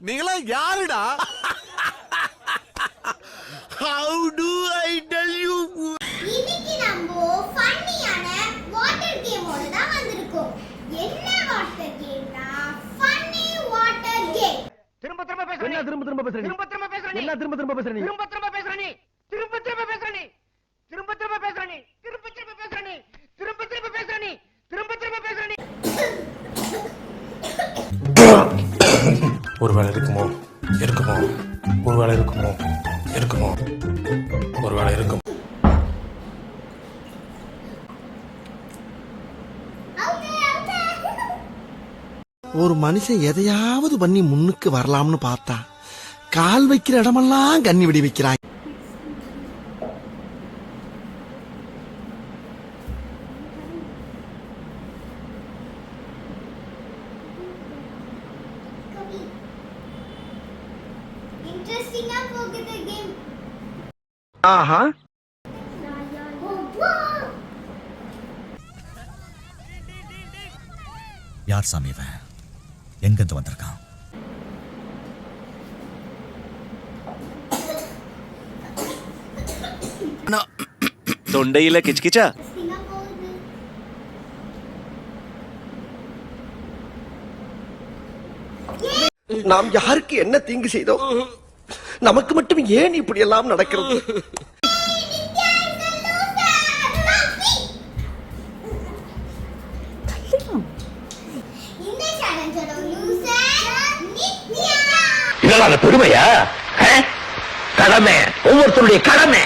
நீங்களா யாருடா? How do I tell you? இன்னைக்கு நம்ம ஃபன்னியான வாட்டர் கேமோட தான் வந்திருக்கோம். என்ன வாட்டர் கேம்னா ஃபன்னி வாட்டர் கேம். திரும்ப பேசுற நீ. திரும்ப பேசுற நீ. பேசுற நீ. என்ன திரும்ப பேசுற நீ. பேசுற நீ. பேசுற நீ. பேசுற நீ. பேசுற நீ. பேசுற நீ. பேசுற நீ. ஒருவேளை இருக்குமோ ஒருவேளை இருக்குமோ ஒருவேளை இருக்கும். ஒரு மனுஷன் எதையாவது பண்ணி முன்னுக்கு வரலாம்னு பார்த்தா கால் வைக்கிற இடமெல்லாம் கண்ணி விடி வைக்கிறாய். இன்ட்ரஸ்டிங்கா போகுது கேம். ஆஹா. யார் சாமி இவன்? எங்கிருந்து வந்திருக்கான்? தொண்டையில கிச்கிச்சா. நாம் யாருக்கு என்ன தீங்கு செய்தோம்? நமக்கு மட்டும் ஏன் இப்படி எல்லாம் நடக்கிறது? இந்த சேலஞ்சோட லூசர் நித்யா. இதெல்லாம் பெருமையா? கடமை, ஒவ்வொருத்தருடைய கடமை.